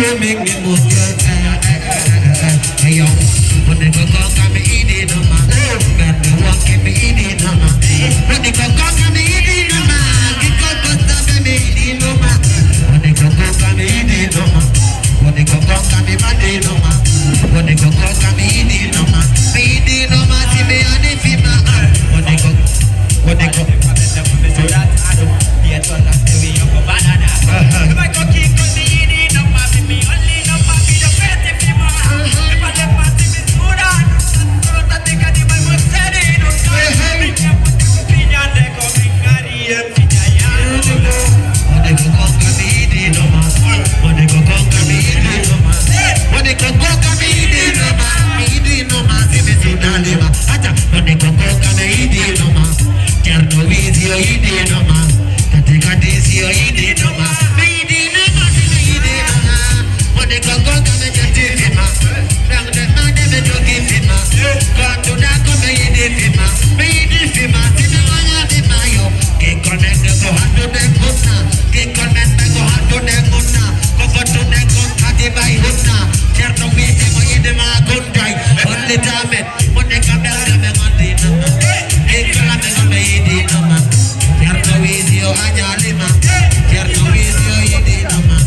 you make me move your hey yo, when they go come eat it no man, man they walk me eat it no man. When they go come eat it no man, get go stop me eat it no man. When they go come eat it no man, when they go come eat it no man, when they go come eat it no man, eat it no man, see me on the feet man. When they go, so that I don't be a son of the way of a banana. If I go keep on the eat it no man, me only no man be the best if you man. If I let my team is good on, so that they can do my most steady. No time, me can't put the opinion they coming carry empty giant. When they go come eat it no man, when they go come eat it no man, when they go come eat it no man, see me see that live. When they go come eat it no man, can't no easy eat it no man, can't take a easy eat it no man, eat it no man, see me eat it no man. When they go come just eat it man, down the man they just give it man, come to that come eat it man, eat it man, see me man have it man yo. Get connect go hard to them good na, get connect go hard to them good na, go to them good party by good na, can't no easy mo eat it man good guy, only time it, when they come down them on the no man, get connect go eat it no man, can't no easy yo ajali man, can't no easy yo eat it no man.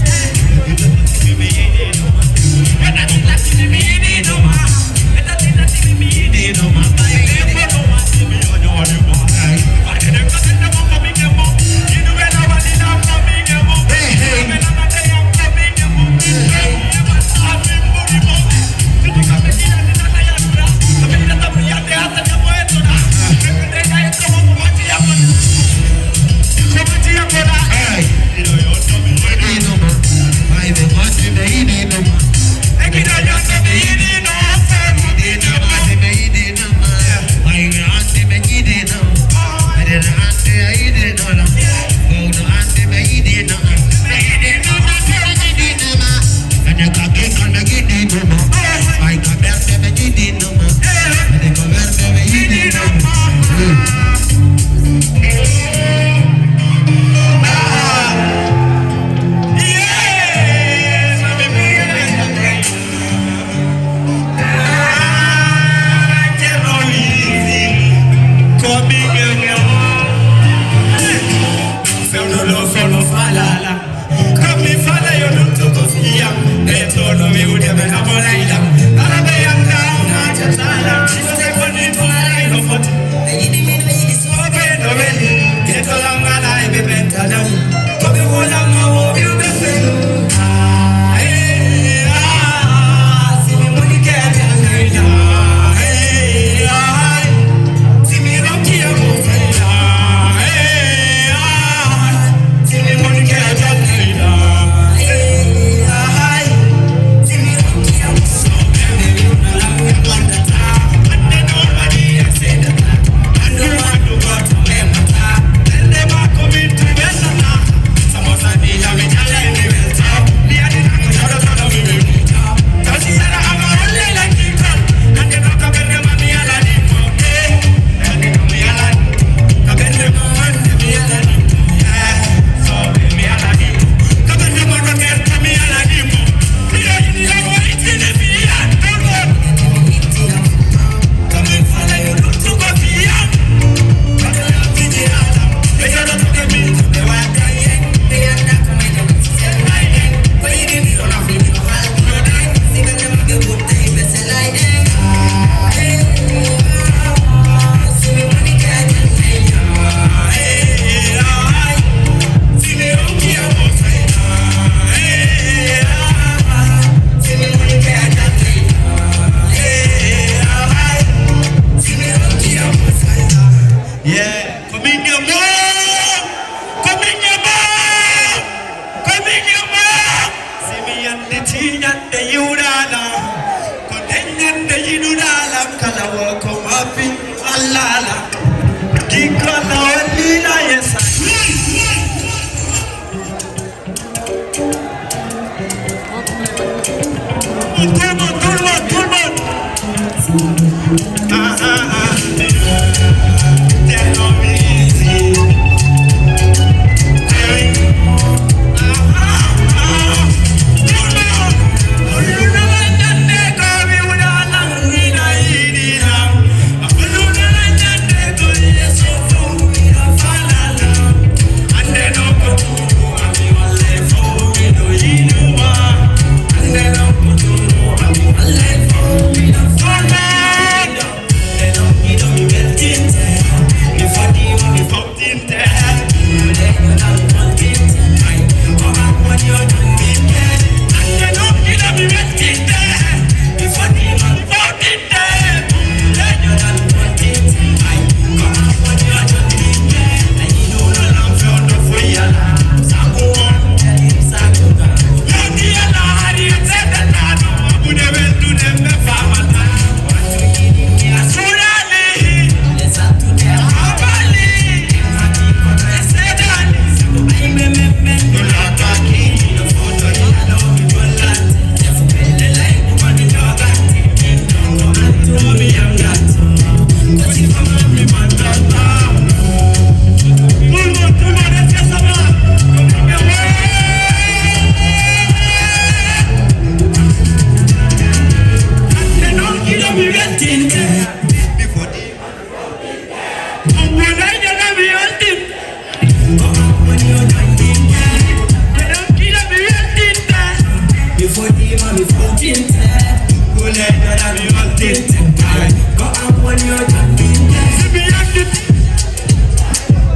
body, mommy, floating there. Go let her have you all this time. Go up when you're done being there. See me like it.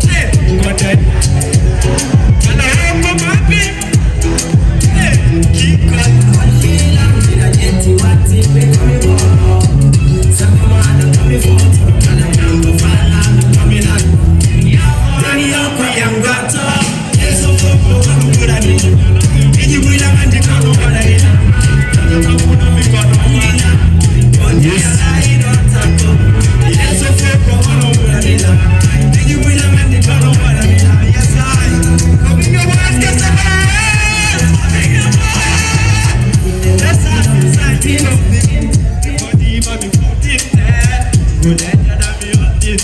Hey, go dead. And I am my happy. Hey, keep going. Only long did I get to what it make me walk. Some man are coming for. And I'm down to fall. I'm coming on. Running up, I am got up. There's a couple of good at it. And you will have to come over there. You come on, I'm going to yes. Yes, of course, come on over there. And you will have to come over there. Yes, I. Coming your wife, get the man. Coming your wife. Yes, I'm excited of me. Body, mommy, put it there. Good at that, I'm your tip.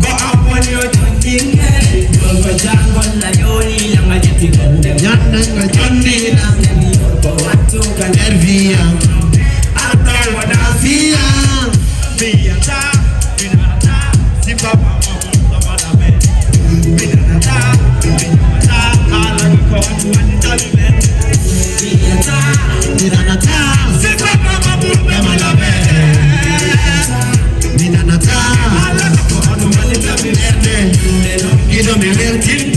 Go up when you're talking. Go down when you're young. I get it on them. Young, Johnny, what to can Elvia? I know what I feel. Be a ta, be a ta, see Papa, Mama, be a ta, I like to call you and tell you that. Be a ta, see Papa, Mama, be a ta, I like to call you and tell you that. You don't be real.